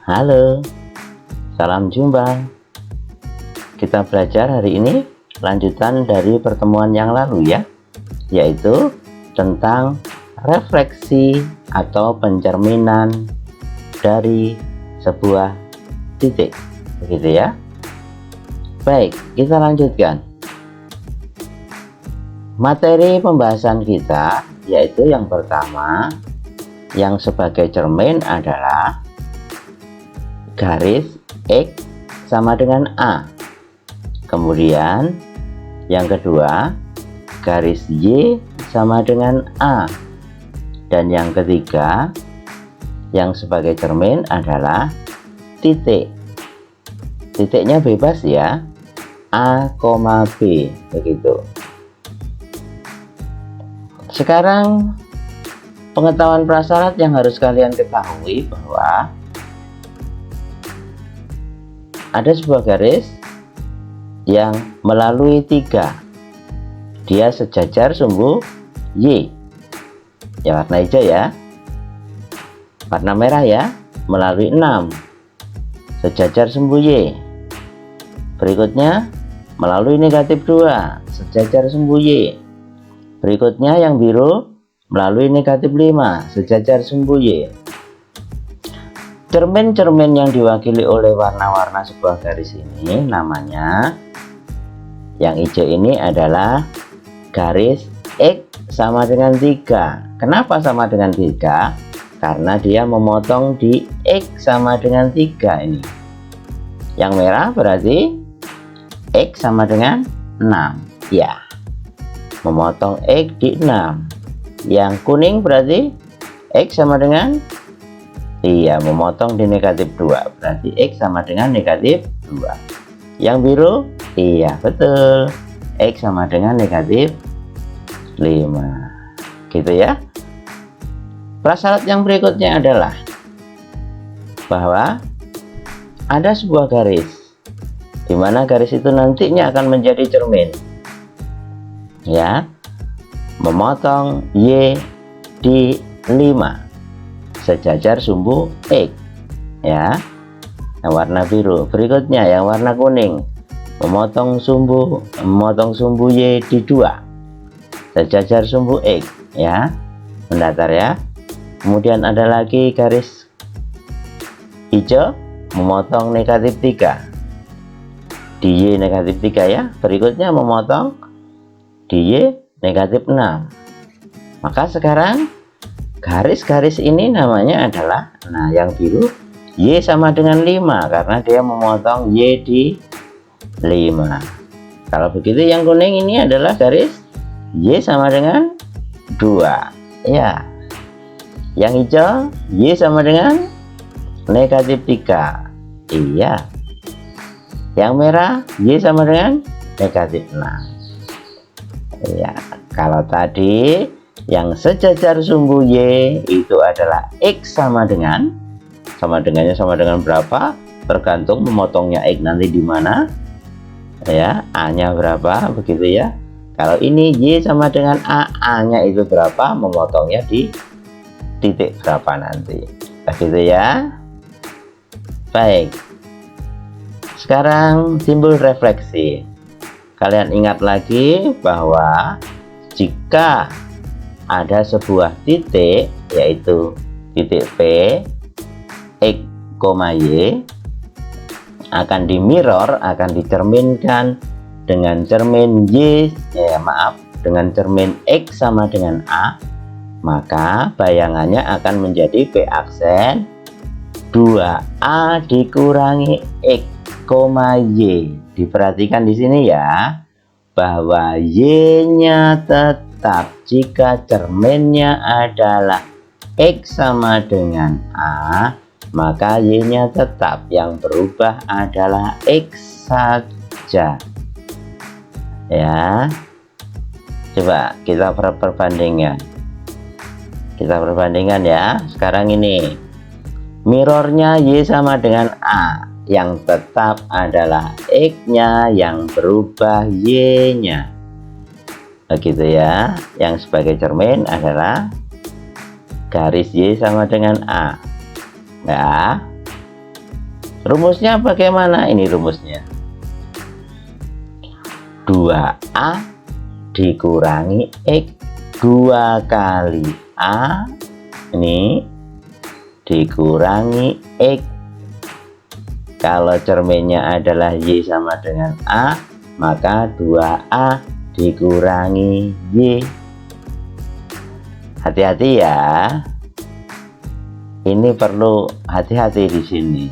Halo, salam jumpa. Kita belajar hari ini lanjutan dari pertemuan yang lalu ya, yaitu tentang refleksi atau pencerminan dari sebuah titik, begitu ya. Baik, kita lanjutkan. Materi pembahasan kita yaitu yang pertama, yang sebagai cermin adalah garis X sama dengan A. Kemudian yang kedua, garis Y sama dengan A. Dan yang ketiga, yang sebagai cermin adalah titik. Titiknya bebas ya, A, B, begitu. Sekarang pengetahuan prasyarat yang harus kalian ketahui bahwa ada sebuah garis yang melalui 3. Dia sejajar sumbu Y. Ya, warna hijau ya. Warna merah ya, melalui 6. Sejajar sumbu Y. Berikutnya melalui negatif 2. Sejajar sumbu Y. Berikutnya yang biru melalui negatif 5. Sejajar sumbu Y. Cermin-cermin yang diwakili oleh warna-warna sebuah garis ini namanya, yang hijau ini adalah garis X sama dengan 3. Kenapa sama dengan 3? Karena dia memotong di X sama dengan 3 ini. Yang merah berarti X sama dengan 6. Ya, memotong X di 6. Yang kuning berarti X sama dengan, iya, memotong di negatif 2. Berarti X sama dengan negatif 2. Yang biru, iya betul, X sama dengan negatif 5. Gitu ya. Prasyarat yang berikutnya adalah bahwa ada sebuah garis, di mana garis itu nantinya akan menjadi cermin. Ya, memotong Y di 5. Sejajar sumbu X ya, yang warna biru. Berikutnya yang warna kuning, memotong sumbu Y di 2. Sejajar sumbu X ya, mendatar ya. Kemudian ada lagi garis hijau, memotong negatif 3 di Y negatif 3 ya. Berikutnya memotong di Y negatif 6. Maka sekarang garis-garis ini namanya adalah, nah yang biru, Y sama dengan 5 karena dia memotong Y di 5. Kalau begitu yang kuning ini adalah garis Y sama dengan 2 ya. Yang hijau Y sama dengan negatif 3. Iya. Yang merah Y sama dengan negatif 6. Iya. Kalau tadi yang sejajar sumbu Y itu adalah X sama dengan, sama dengan berapa, tergantung memotongnya X nanti di mana ya, A nya berapa, begitu ya. Kalau ini Y sama dengan A nya itu berapa, memotongnya di titik berapa nanti, begitu ya. Baik, sekarang timbul refleksi. Kalian ingat lagi bahwa jika ada sebuah titik, yaitu titik P, X, Y, akan dimirror, akan dicerminkan dengan cermin dengan cermin X sama dengan A, maka bayangannya akan menjadi P aksen 2A dikurangi X, Y. Diperhatikan di sini ya, bahwa Y-nya tetap jika cerminnya adalah X sama dengan A, maka Y-nya tetap, yang berubah adalah X saja ya. Coba kita perbandingan ya. Sekarang ini mirrornya Y sama dengan A, yang tetap adalah X-nya, yang berubah Y-nya, begitu ya. Yang sebagai cermin adalah garis Y sama dengan A ya. Rumusnya bagaimana? Ini rumusnya. 2A dikurangi X. 2 kali A ini dikurangi X. Kalau cerminnya adalah Y sama dengan A, maka 2A dikurangi Y. Hati-hati ya. Ini perlu hati-hati di sini.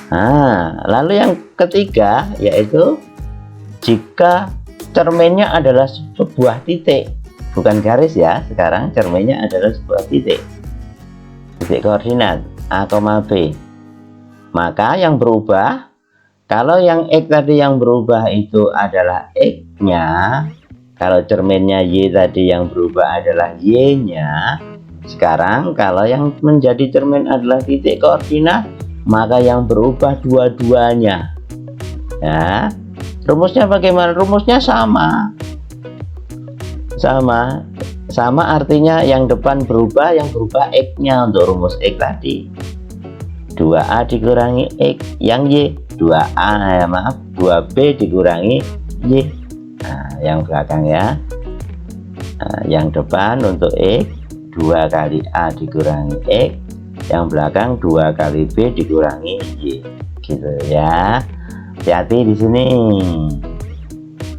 Nah, lalu yang ketiga yaitu jika cerminnya adalah sebuah titik, bukan garis ya. Sekarang cerminnya adalah sebuah titik koordinat A, B. Maka yang berubah, kalau yang X tadi yang berubah itu adalah X-nya, kalau cerminnya Y tadi yang berubah adalah Y-nya. Sekarang kalau yang menjadi cermin adalah titik koordinat, maka yang berubah dua-duanya. Ya, rumusnya bagaimana? Rumusnya sama artinya yang depan berubah, yang berubah X-nya untuk rumus X tadi. 2A dikurangi X, yang Y 2A, maaf 2B dikurangi Y. Nah, yang belakang ya. Nah, yang depan untuk X 2 kali A dikurangi X, yang belakang 2 kali B dikurangi Y, gitu ya. Hati-hati di sini.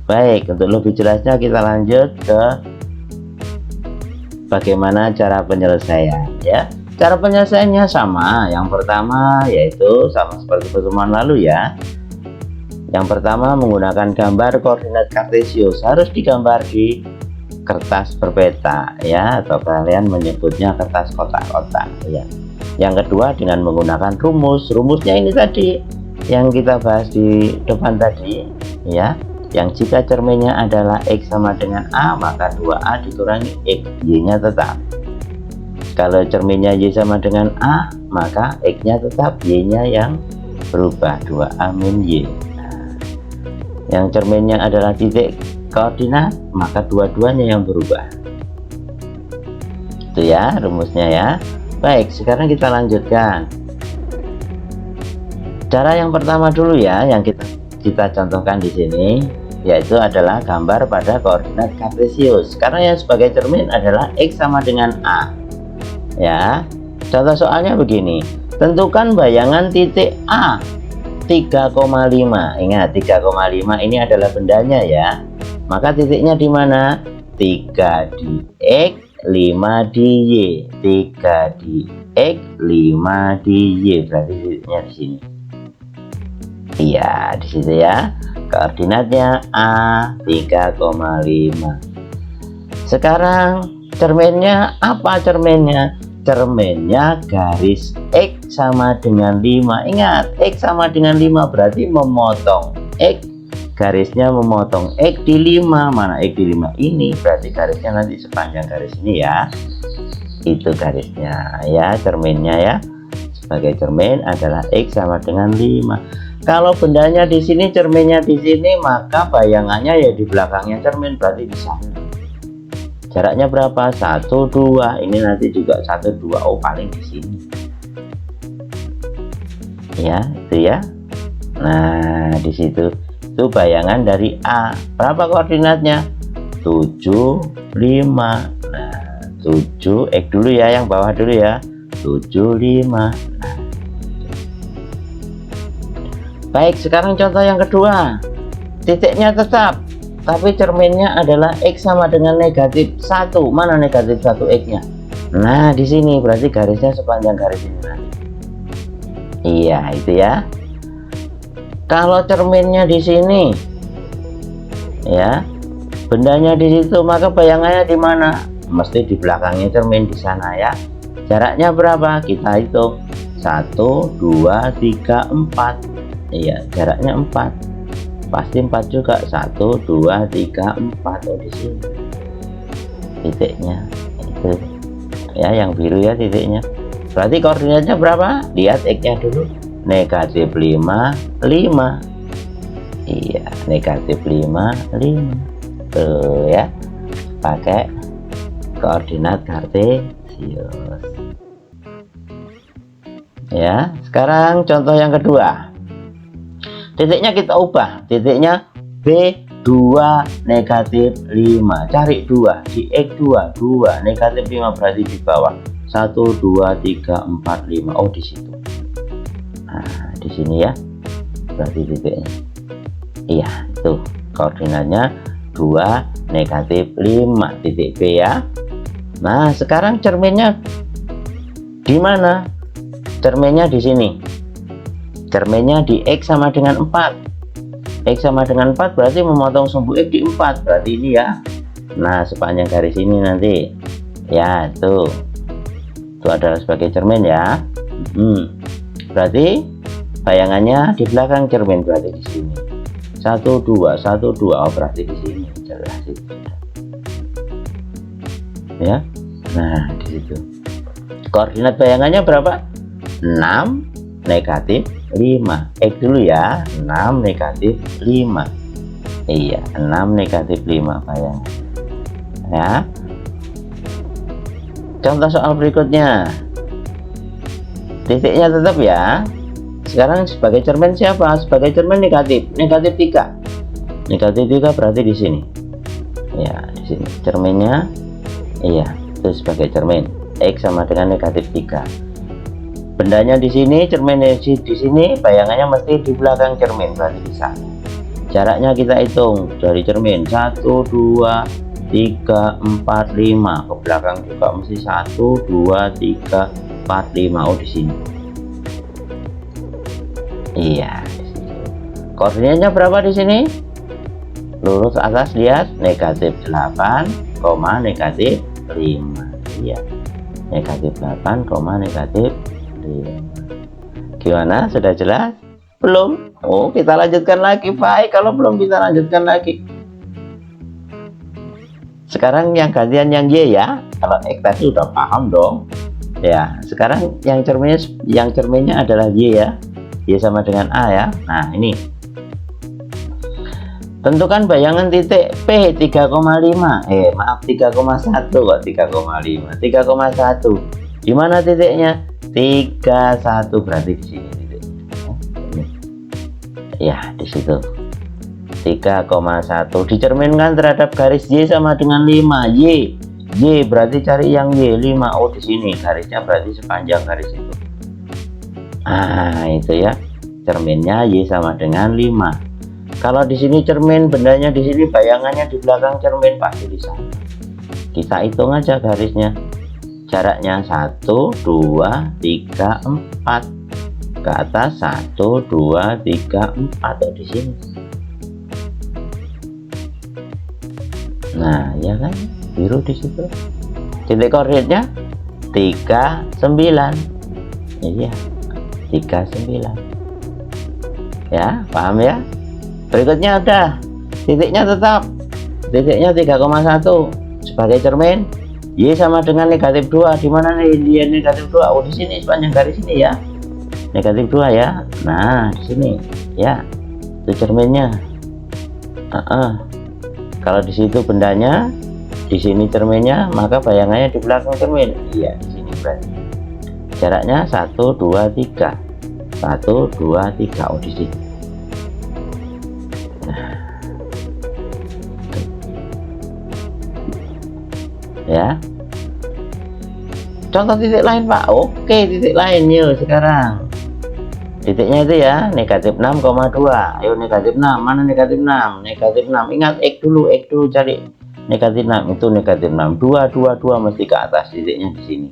Baik, untuk lebih jelasnya kita lanjut ke bagaimana cara penyelesaian ya. Cara penyelesaiannya sama. Yang pertama yaitu sama seperti pertemuan lalu ya. Yang pertama menggunakan gambar koordinat kartesius, harus digambar di kertas berpeta ya, atau kalian menyebutnya kertas kotak-kotak ya. Yang kedua dengan menggunakan rumusnya ini tadi yang kita bahas di depan tadi ya, yang jika cerminnya adalah X sama dengan A, maka 2A dikurangi X, Y-nya tetap. Kalau cerminnya Y sama dengan A, maka X-nya tetap, Y-nya yang berubah 2A min Y. Nah, yang cerminnya adalah titik koordinat, maka dua-duanya yang berubah. Itu ya rumusnya ya. Baik, sekarang kita lanjutkan. Cara yang pertama dulu ya, yang kita contohkan di sini, yaitu adalah gambar pada koordinat kartesius. Karena yang sebagai cermin adalah X sama dengan A. Ya, contoh soalnya begini. Tentukan bayangan titik A 3,5. Ingat 3,5 ini adalah bendanya ya. Maka titiknya di mana? 3 di X, 5 di Y. 3 di X, 5 di Y. Berarti titiknya di sini. Iya, di situ ya. Koordinatnya A 3,5. Sekarang cerminnya apa cerminnya? Cerminnya garis X sama dengan 5. Ingat, X sama dengan 5 berarti memotong X. Garisnya memotong X di 5. Mana X di 5? Ini berarti garisnya nanti sepanjang garis ini ya. Itu garisnya ya, cerminnya ya. Sebagai cermin adalah X sama dengan 5. Kalau bendanya di sini, cerminnya di sini, maka bayangannya ya di belakangnya cermin, berarti di sana. Jaraknya berapa? 1, 2. Ini nanti juga 1, 2. Oh, paling di sini. Ya, itu ya. Nah, di situ. Itu bayangan dari A. Berapa koordinatnya? 7, 5. Nah, 7 X dulu ya, yang bawah dulu ya. 7, 5. Nah. Baik, sekarang contoh yang kedua. Titiknya tetap, tapi cerminnya adalah X sama dengan negatif 1. Mana negatif 1 X-nya? Nah, di sini berarti garisnya sepanjang garis ini nanti. Iya, itu ya. Kalau cerminnya di sini, ya, bendanya di situ, maka bayangannya di mana? Mesti di belakangnya cermin di sana ya. Jaraknya berapa? Kita hitung. 1, 2, 3, 4. Iya, jaraknya 4. Pasti 4 juga. 1, 2, 3, 4. Oh, di sini titiknya itu ya, yang biru ya titiknya. Berarti koordinatnya berapa? Lihat X-nya dulu. Negatif 5, 5. Iya, negatif 5, 5. Tuh ya, pakai koordinat kartesius. Ya, sekarang contoh yang kedua. Titiknya kita ubah, titiknya B2 negatif 5. Cari 2 di X2, 2 negatif 5 berarti di bawah. 1 2 3 4 5. Oh, di situ. Nah, di sini ya. Berarti titiknya. Iya, itu koordinatnya 2 negatif 5 titik B ya. Nah, sekarang cerminnya di mana? Cerminnya di sini. Cerminnya di X sama dengan 4. X sama dengan 4 berarti memotong sumbu X di 4. Berarti ini ya. Nah, sepanjang garis ini nanti. Ya, itu adalah sebagai cermin ya. Berarti bayangannya di belakang cermin, berarti di sini. 1 2 1 2. Oh, berarti di sini. Jelas itu. Ya. Nah, di situ. Koordinat bayangannya berapa? 6 negatif 5. X dulu ya. 6 negatif 5. Iya, 6 negatif 5 bayangan. Ya. Contoh soal berikutnya. Titiknya tetap ya. Sekarang sebagai cermin siapa? Sebagai cermin negatif. Negatif 3. Negatif 3 berarti di sini. Ya, di sini cerminnya. Iya, itu sebagai cermin. X sama dengan negatif 3. Bendanya di sini, cermin di sini, bayangannya mesti di belakang cermin, berarti di sana. Jaraknya kita hitung dari cermin 1 2 3 4 5. Ke belakang juga mesti 1 2 3 4 5. Oh, di sini. Iya, di sini. Koordinatnya berapa di sini? Lurus atas, lihat negatif 8, negatif 5. Iya, negatif 8, negatif 5. Gimana, sudah jelas? Belum? Oh, kita lanjutkan lagi. Baik, kalau belum kita lanjutkan lagi. Sekarang yang gantian yang Y ya. Kalau X tadi udah paham dong. Ya, sekarang yang cerminnya adalah Y ya. Y sama dengan A ya. Nah, ini. Tentukan bayangan titik P 3,5. Maaf 3,1 kok 3,5. 3,1. Di mana titiknya? 31 berarti di sini titiknya. Ya, di situ. 3,1 dicerminkan terhadap garis Y sama dengan 5. Y berarti cari yang Y 5. Oh, di sini garisnya berarti sepanjang garis itu. Itu ya. Cerminnya Y sama dengan 5. Kalau di sini cermin, bendanya di sini, bayangannya di belakang cermin, pasti di sana. Kita hitung aja garisnya. Jaraknya 1 2 3 4. Ke atas 1 2 3 4. Oh, di sini. Nah, ya kan? Biru di situ. Titik koordinatnya 39. Iya. 39. Ya, paham ya? Berikutnya ada titiknya tetap. Titiknya 3,1 sebagai cermin. Y sama dengan negatif 2. Di mana nih dia negatif 2? Oh, di sini sepanjang garis ini ya. Negatif 2 ya. Nah, di sini ya. Itu cerminnya. Kalau di situ bendanya, di sini cerminnya, maka bayangannya di belakang cermin. Iya, di sini berarti. Jaraknya 1 2 3. 1 2 3. Oh, di sini. Ya, contoh titik lain Pak. Oke, titik lain yuk sekarang. Titiknya itu ya negatif 6,2. Ayo negatif 6, mana negatif 6? Negatif 6, ingat X dulu cari negatif 6. Itu negatif 6. 2 mesti ke atas, titiknya di sini.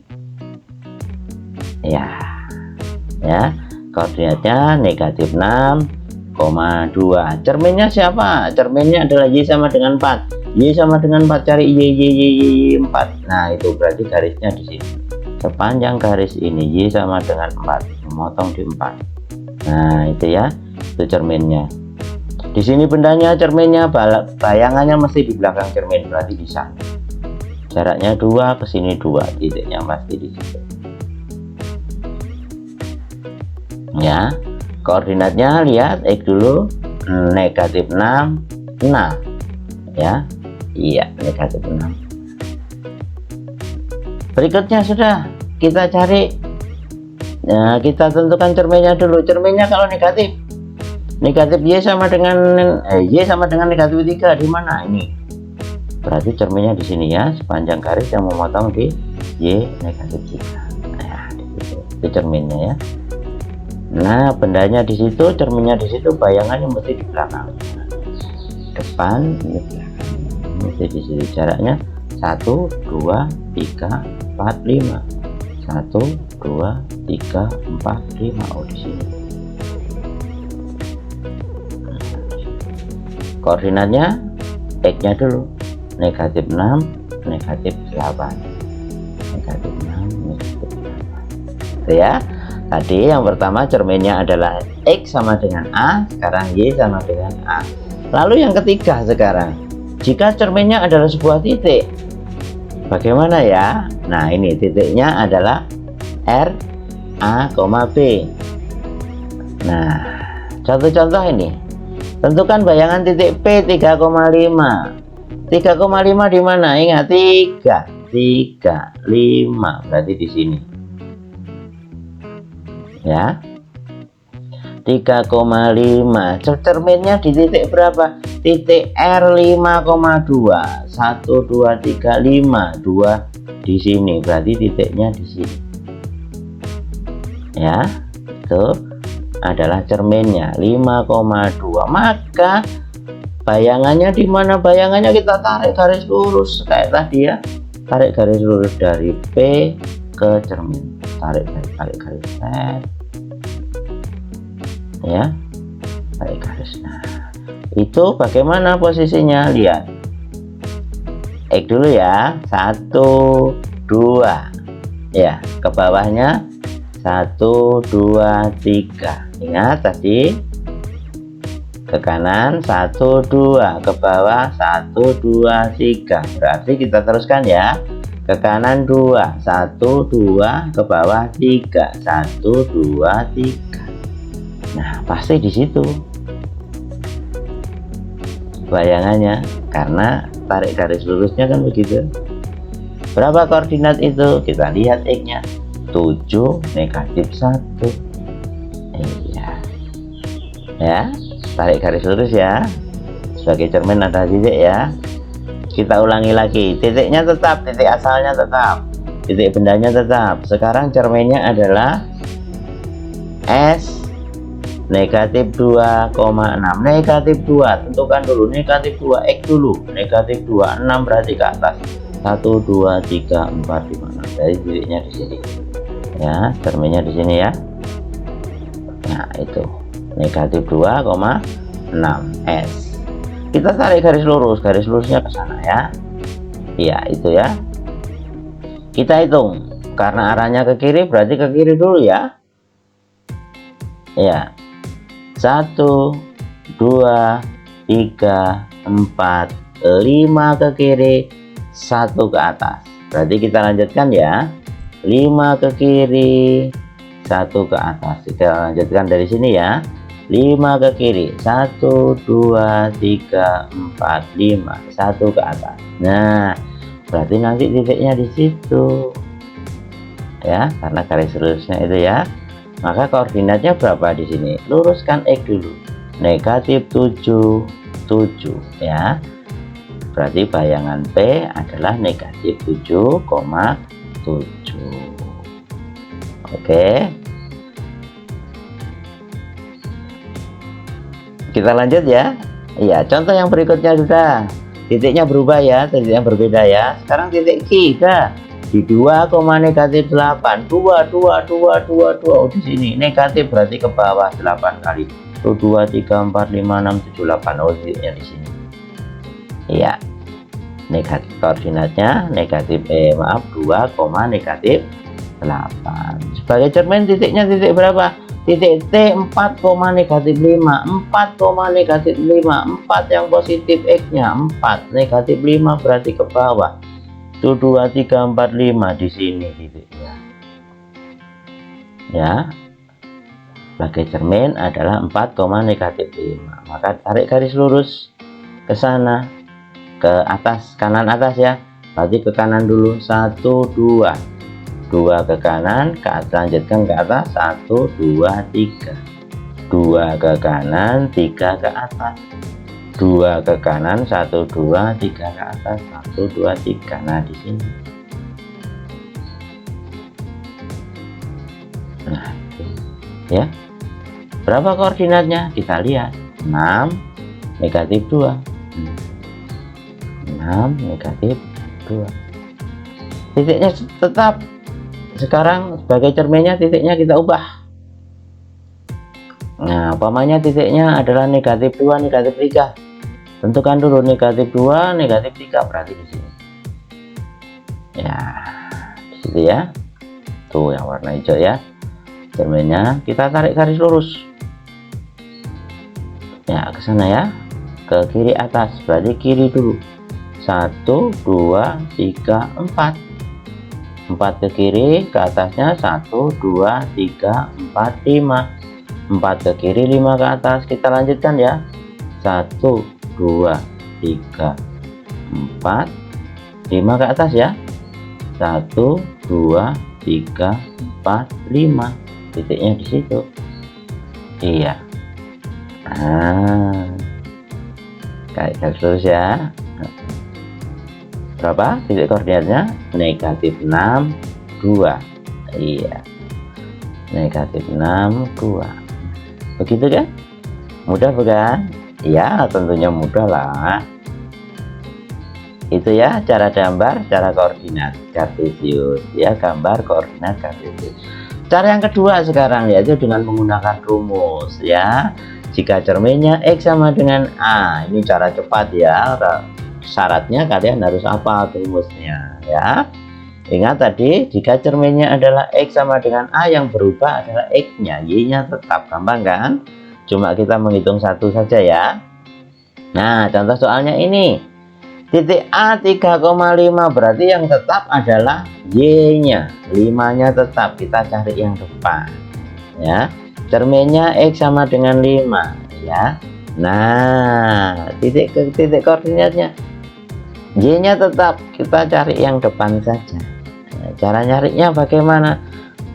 Ya, koordinatnya negatif 6,2. Cerminnya siapa? Cerminnya adalah Y sama dengan 4. Y sama dengan 4, cari Y 4. Nah, itu berarti garisnya di sini. Sepanjang garis ini Y sama dengan 4, memotong di 4. Nah, itu ya. Itu cerminnya. Di sini bendanya, cerminnya, bayangannya mesti di belakang cermin, berarti di sana. Jaraknya 2, ke sini 2, titiknya pasti di situ. Ya. Koordinatnya lihat X dulu, negatif 6. Ya. Iya, negatif 6. Berikutnya sudah kita cari Nah, kita tentukan cerminnya dulu. Cerminnya kalau negatif, negatif Y sama dengan Y sama dengan negatif 3 di mana ini? Berarti cerminnya di sini ya, sepanjang garis yang memotong di Y negatif 3. Nah, itu cerminnya ya. Nah, bendanya di situ, cerminnya di situ, bayangannya mesti di belakang. Depan, ini belakang. Mesti di sini. Jaraknya 1, 2, 3, 4, 5. 1, 2, 3, 4, 5. Oh, di sini. Koordinatnya X-nya dulu. Negatif 6, negatif 8. Negatif 6, negatif 8. Itu ya. Tadi yang pertama cerminnya adalah X sama dengan A, sekarang Y sama dengan A. Lalu yang ketiga sekarang, jika cerminnya adalah sebuah titik, bagaimana ya? Nah, ini titiknya adalah R, A, B. Nah, contoh-contoh ini. Tentukan bayangan titik P 3,5. 3,5 di mana? Ingat 3, 5. Berarti di sini. Ya. 3,5. Cerminnya di titik berapa? Titik R 5,2. 1 2 3 5. 2 di sini. Berarti titiknya di sini. Ya. Itu adalah cerminnya 5,2. Maka bayangannya di mana? Bayangannya kita tarik garis lurus kayak tadi ya. Tarik garis lurus dari P ke cermin. Tarik garis set. Ya. Tarik garis. Nah, itu bagaimana posisinya? Lihat. X dulu ya. 1 2. Ya, ke bawahnya 1 2 3. Ingat tadi ke kanan 1 2, ke bawah 1 2 3. Berarti kita teruskan ya. Ke kanan 2, 1 2, ke bawah 3, 1 2 3. Nah, pasti di situ bayangannya, karena tarik garis lurusnya kan begitu. Berapa koordinat itu? Kita lihat X-nya. 7 negatif 1. Iya. Ya, tarik garis lurus ya. Sebagai cermin ada titik ya. Kita ulangi lagi. Titiknya tetap, titik asalnya tetap. Titik bendanya tetap. Sekarang cerminnya adalah S negatif 2,6. Negatif 2, tentukan dulu negatif 2, X dulu. Negatif 2, 6 berarti ke atas. 1 2 3 4 5. Dari titiknya di sini. Ya, cerminnya di sini ya. Nah, itu negatif 2,6 S. Kita tarik garis lurusnya ke sana ya. Iya, itu ya. Kita hitung, karena arahnya ke kiri berarti ke kiri dulu ya. Ya. 1 2 3 4 5 ke kiri, 1 ke atas. Berarti kita lanjutkan ya. 5 ke kiri, 1 ke atas. Kita lanjutkan dari sini ya. 5 ke kiri, 1 2 3 4 5, 1 ke atas. Nah, berarti nanti titiknya di situ ya, karena garis lurusnya itu ya. Maka koordinatnya berapa di sini? Luruskan X dulu. Negatif 7 7 ya. Berarti bayangan P adalah negatif 7,7. Oke. Kita lanjut ya. Iya, contoh yang berikutnya sudah. Titiknya berubah ya, titiknya berbeda ya. Sekarang titik Q di 2, negatif 8. 2 2 2 2 2. Oh, di sini negatif berarti ke bawah 8 kali. 1 2 3 4 5 6 7 8. Oh, titiknya di sini. Iya. Negatif koordinatnya negatif 2, negatif 8. Sebagai cermin titiknya titik berapa? Titik T 4, negatif 5. 4, negatif 5. 4 yang positif X-nya 4, negatif 5 berarti ke bawah. 1 2 3 4 5 di sini titiknya. Ya. Sebagai cermin adalah 4, negatif 5. Maka tarik garis lurus ke sana, ke atas, kanan atas ya. Berarti ke kanan dulu. 1 2 2 ke kanan, lanjutkan ke atas, 1 2 3, 2 ke kanan, 3 ke atas, 2 ke kanan, 1 2 3 ke atas, 1 2 3. Nah di sini, nah ya, berapa koordinatnya kita lihat. 6 negatif 2, 6 negatif 2. Titiknya tetap. Sekarang sebagai cerminnya titiknya kita ubah. Nah umpamanya titiknya adalah negatif 2 negatif 3, tentukan dulu negatif 2 negatif 3, berarti di sini ya, di situ ya, tuh yang warna hijau ya, cerminnya kita tarik garis lurus ya ke sana ya, ke kiri atas, berarti kiri dulu, 1 2 3 4, 4 ke kiri, ke atasnya 1 2 3 4 5, 4 ke kiri, 5 ke atas, kita lanjutkan ya, 1 2 3 4 5 ke atas ya, 1 2 3 4 5, titiknya di situ. Iya, nah kayak garis lurus ya. Berapa titik koordinatnya? Negatif 6 2. Iya, negatif 6 2. Begitu kan? Mudah bukan? Ya tentunya mudah lah. Itu ya cara gambar, cara koordinat kartesius ya, gambar koordinat kartesius. Cara yang kedua sekarang yaitu dengan menggunakan rumus ya. Jika cerminnya X sama dengan A, ini cara cepat ya. Syaratnya kalian harus hafal rumusnya ya. Ingat tadi, jika cerminnya adalah X sama dengan A, yang berubah adalah X-nya, Y-nya tetap. Gampang kan? Cuma kita menghitung satu saja ya. Nah contoh soalnya ini, titik A 3,5, berarti yang tetap adalah Y-nya, 5-nya tetap, kita cari yang depan ya. Cerminnya X sama dengan 5 ya. Nah titik koordinatnya Y-nya tetap, kita cari yang depan saja. Nah, cara nyarinya bagaimana?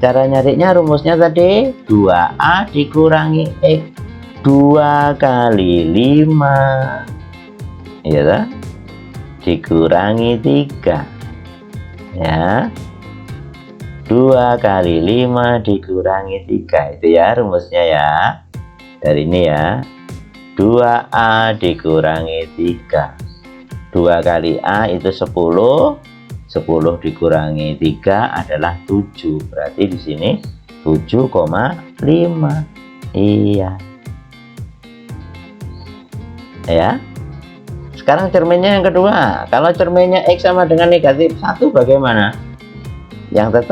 Cara nyarinya rumusnya tadi 2A dikurangi X, 2 kali 5 ya kan? Dikurangi 3 ya, 2 kali 5 dikurangi 3, itu ya rumusnya ya. Dari ini ya, 2A dikurangi 3, 2 kali A itu 10, 10 dikurangi 3 adalah 7, berarti di sini 7,5. Iya ya. Sekarang cerminnya yang kedua, kalau cerminnya X sama dengan negatif 1 bagaimana? Yang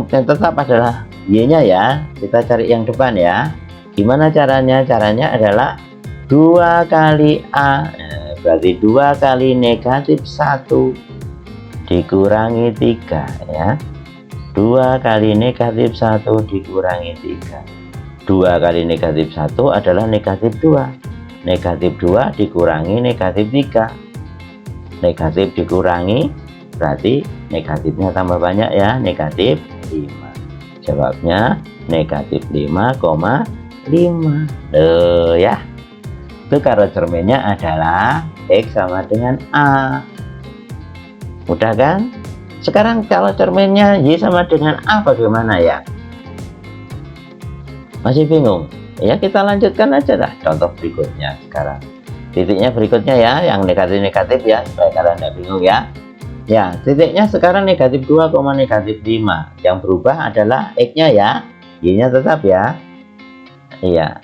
tetap adalah Y-nya ya, kita cari yang depan ya. Gimana caranya? Caranya adalah 2 kali A, berarti 2 kali negatif 1 dikurangi 3 ya. 2 kali negatif 1 dikurangi 3, 2 kali negatif 1 adalah negatif 2, negatif 2 dikurangi negatif 3, negatif dikurangi berarti negatifnya tambah banyak ya, negatif 5. Jawabnya negatif 5,5 ya. Itu kalau cerminnya adalah X sama dengan A. Mudah kan? Sekarang kalau cerminnya Y sama dengan A bagaimana ya? Masih bingung? Ya kita lanjutkan aja dah contoh berikutnya sekarang. Titiknya berikutnya ya, yang negatif-negatif ya, supaya kalian tidak bingung ya. Ya, titiknya sekarang negatif 2, negatif 5. Yang berubah adalah X-nya ya, Y-nya tetap ya. Iya.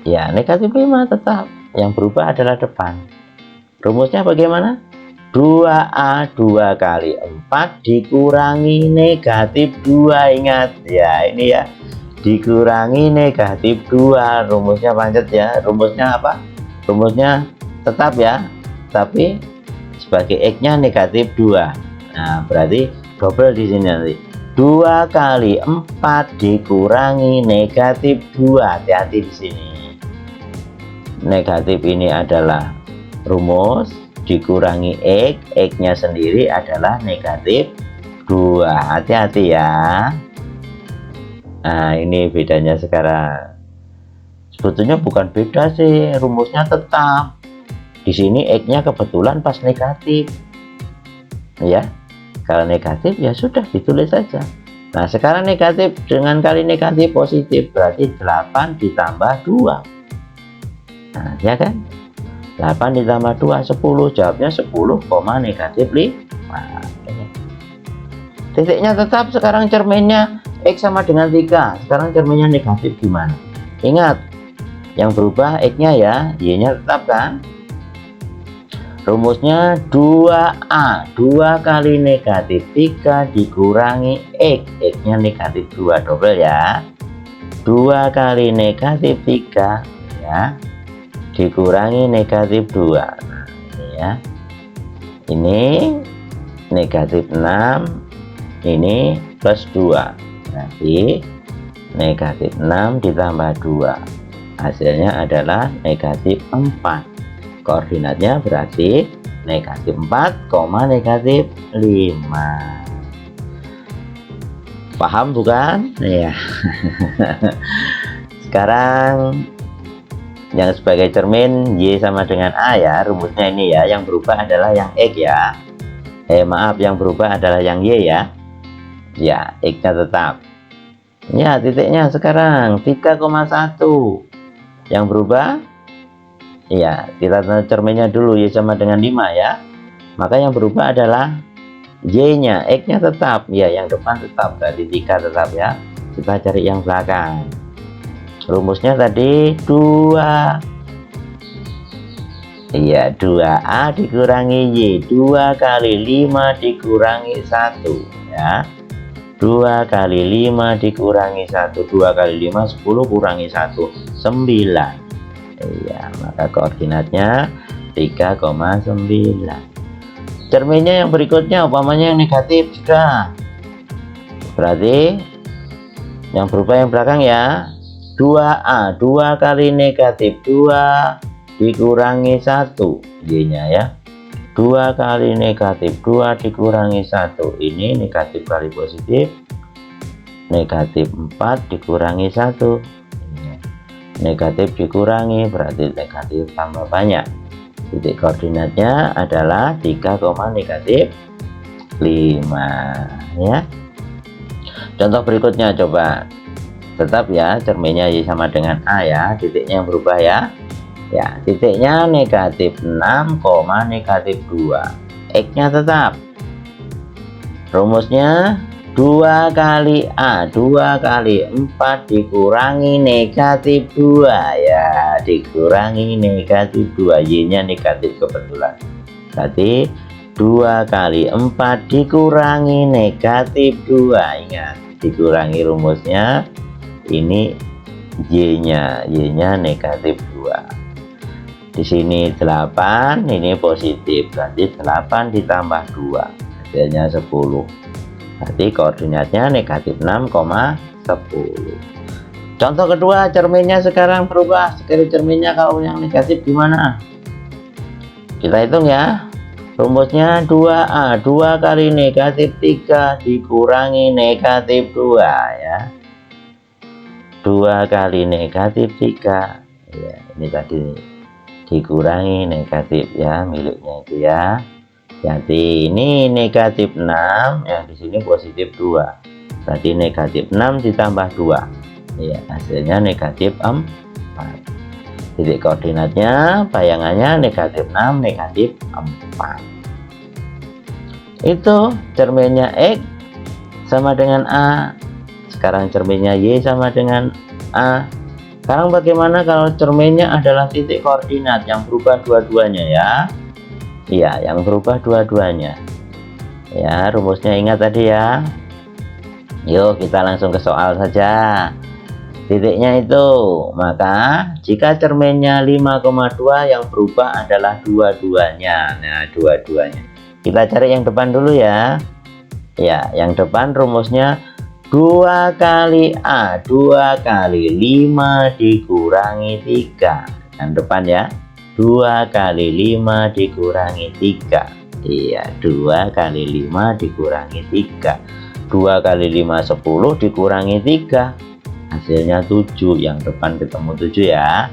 Ya, negatif 5 tetap. Yang berubah adalah depan. Rumusnya bagaimana? 2A 2 kali 4 dikurangi negatif 2. Ingat ya, ini ya. Dikurangi negatif 2. Rumusnya pancet ya. Rumusnya apa? Rumusnya tetap ya. Tapi sebagai X-nya negatif 2. Nah, berarti double di sini nanti. 2 kali 4 dikurangi negatif 2. Hati-hati di sini. Negatif ini adalah rumus, dikurangi X, X-nya sendiri adalah negatif 2. Hati-hati ya. Nah, ini bedanya sekarang. Sebetulnya bukan beda sih, rumusnya tetap. Di sini X-nya kebetulan pas negatif. Ya. Kalau negatif ya sudah ditulis saja. Nah, sekarang negatif dengan kali negatif positif berarti 8 ditambah 2. Nah, ya kan? 8 ditambah 2 10, jawabnya 10, negatif 5. Titiknya tetap, sekarang cerminnya X sama dengan 3. Sekarang cerminnya negatif gimana? Ingat, yang berubah X-nya ya, Y-nya tetap kan? Rumusnya 2A, 2 kali negatif 3 dikurangi X. X-nya negatif 2, double ya. 2 kali negatif 3 ya, dikurangi negatif 2. Nah, ini ya. Ini negatif 6, ini plus 2. Berarti negatif 6 ditambah 2. Hasilnya adalah negatif 4. Koordinatnya berarti negatif 4, negatif 5. Paham bukan? Ya. Sekarang yang sebagai cermin Y sama dengan A ya, rumusnya ini ya. Yang berubah adalah yang X ya. Maaf, yang berubah adalah yang Y ya. Ya, X-nya tetap. Ya, titiknya sekarang 3,1. Yang berubah, ya, kita cerminnya dulu Y sama dengan 5 ya. Maka yang berubah adalah Y-nya, X-nya tetap. Ya, yang depan tetap, berarti 3 tetap ya. Kita cari yang belakang. Rumusnya tadi 2. Iya, 2A dikurangi Y. 2 kali 5 dikurangi 1 ya. 2 kali 5 dikurangi 1. 2 kali 5 10, kurangi 1 9. Iya, maka koordinatnya 3,9. Cerminnya yang berikutnya umpamanya yang negatif sudah. Berarti yang berubah yang belakang ya. 2A, 2 kali negatif 2 dikurangi 1. Y-nya ya. 2 kali negatif 2 dikurangi 1. Ini negatif kali positif. Negatif 4 dikurangi 1. Negatif dikurangi berarti negatif tambah banyak. Titik koordinatnya adalah 3, negatif 5 ya. Contoh berikutnya coba. Tetap ya, cerminnya Y sama dengan A ya. Titiknya yang berubah ya. Ya, titiknya negatif 6, negatif 2. X-nya tetap. Rumusnya 2 kali A, 2 kali 4 dikurangi negatif 2 ya, dikurangi negatif 2. Y-nya negatif kebetulan. Berarti 2 kali 4 dikurangi negatif 2. Ingat, dikurangi rumusnya ini Y-nya, Y-nya negatif 2. Di sini 8, ini positif, berarti 8 ditambah 2, hasilnya 10. Berarti koordinatnya negatif 6,10. Contoh kedua, cerminnya sekarang berubah. Sekali cerminnya kalau yang negatif gimana? Kita hitung ya. Rumusnya 2A, 2 kali negatif 3 dikurangi negatif 2 ya. 2 kali negatif 3 ya, ini tadi dikurangi negatif ya, miliknya itu ya. Jadi ini negatif 6, yang di sini positif 2. Berarti negatif 6 ditambah 2. Ya, hasilnya negatif 4. Titik koordinatnya, bayangannya negatif 6, negatif 4. Itu cerminnya X sama dengan A. Sekarang cerminnya Y sama dengan A. Sekarang bagaimana kalau cerminnya adalah titik koordinat yang berubah dua-duanya ya? Iya, yang berubah dua-duanya. Ya, rumusnya ingat tadi ya. Yuk, kita langsung ke soal saja. Titiknya itu, maka jika cerminnya 5,2 yang berubah adalah dua-duanya. Nah, dua-duanya. Kita cari yang depan dulu ya. Ya, yang depan rumusnya 2 kali A, 2 kali 5 dikurangi 3. Yang depan ya. 2 kali 5 dikurangi 3 Iya, 2 kali 5 dikurangi 3. 2 kali 5 10 dikurangi 3. Hasilnya 7. Yang depan ketemu 7 ya.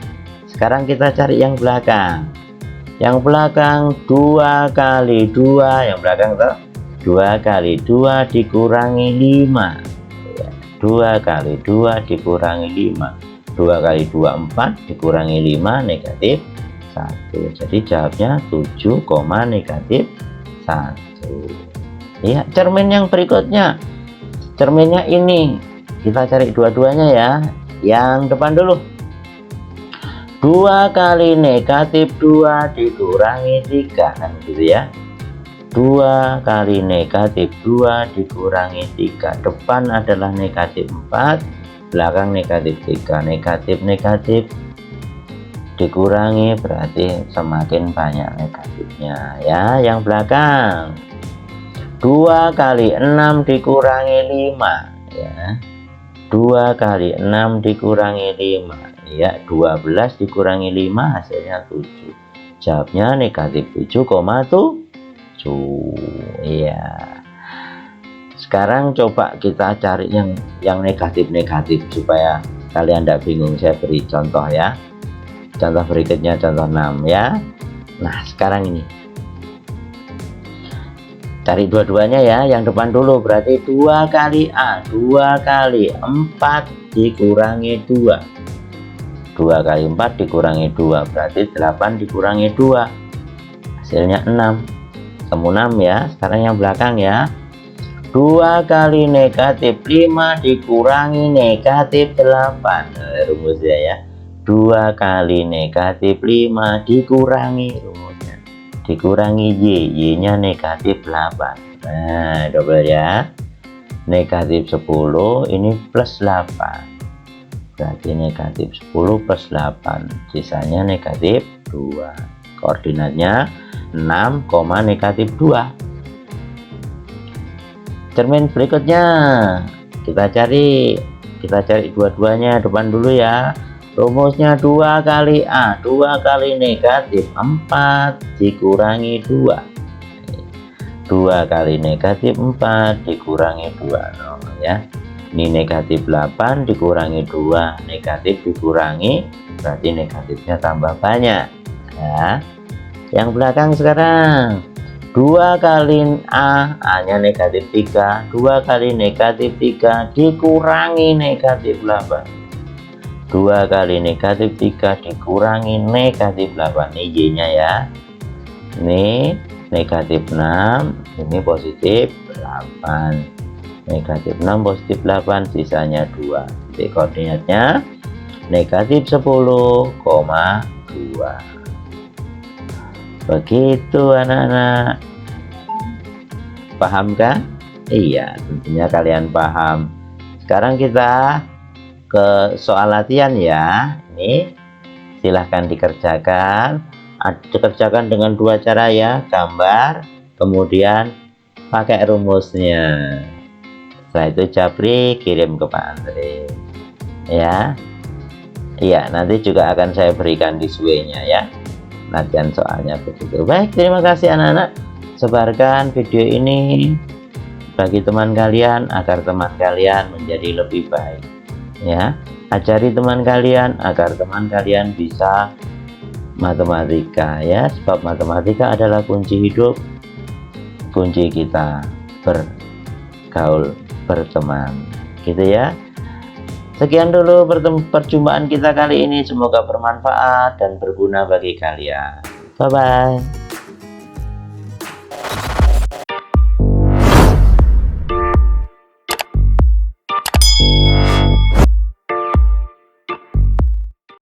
Sekarang kita cari yang belakang. Yang belakang 2 kali 2. Yang belakang tuh 2 kali 2 dikurangi 5. 2 kali 2 dikurangi 5. 2 kali 2 4 dikurangi 5 negatif 1. Jadi jawabnya 7, negatif 1. Ya, cermin yang berikutnya. Cerminnya ini. Kita cari dua-duanya ya. Yang depan dulu. 2 kali negatif 2 dikurangi 3 kan gitu ya. 2 kali negatif 2 dikurangi 3. Depan adalah negatif 4, belakang negatif 3. Negatif dikurangi berarti semakin banyak negatifnya ya. Yang belakang 2 kali 6 dikurangi 5 ya. 2 kali 6 dikurangi 5 ya. 12 dikurangi 5 hasilnya 7. Jawabnya negatif 7,7 ya. Sekarang coba kita cari yang negatif supaya kalian tidak bingung. Saya beri contoh ya. Contoh berikutnya contoh 6 ya. Nah sekarang ini cari dua-duanya ya. Yang depan dulu berarti 2 kali A. 2 kali 4 dikurangi 2. 2 kali 4 dikurangi 2 berarti 8 dikurangi 2 hasilnya 6. Ketemu 6 ya. Sekarang yang belakang ya. 2 kali negatif 5 dikurangi negatif 8. Rumusnya ya. 2 kali negatif 5 dikurangi rumusnya. Dikurangi Y nya negatif 8. Nah double ya. Negatif 10 ini plus 8. Berarti negatif 10 plus 8. Sisanya negatif 2. Koordinatnya 6, negatif 2. Cermin berikutnya kita cari dua-duanya. Depan dulu ya. Rumusnya 2 kali A. 2 kali negatif 4 dikurangi 2. 2 kali negatif 4 dikurangi 2 ya. Ini negatif 8 dikurangi 2. Negatif dikurangi berarti negatifnya tambah banyak ya. Yang belakang sekarang 2 kali A nya negatif 3. 2 kali negatif 3 dikurangi negatif 8. 2 kali negatif 3 dikurangi negatif 8. Ini Y nya ya. Ini negatif 6. Ini positif 8. Negatif 6 positif 8 sisanya 2. Jadi koordinatnya negatif 10,2. Begitu anak-anak. Paham kan? Iya, tentunya kalian paham. Sekarang kita ke soal latihan ya. Ini silahkan dikerjakan. Dikerjakan dengan dua cara ya. Gambar, kemudian pakai rumusnya. Setelah itu Japri kirim ke Pak Andre ya. Iya, nanti juga akan saya berikan di nya ya. Latihan soalnya begitu. Baik, terima kasih anak-anak. Sebarkan video ini bagi teman kalian agar teman kalian menjadi lebih baik ya. Ajari teman kalian agar teman kalian bisa matematika ya, sebab matematika adalah kunci hidup, kunci kita bergaul, berteman gitu ya. Sekian dulu perjumpaan kita kali ini, semoga bermanfaat dan berguna bagi kalian. Bye bye.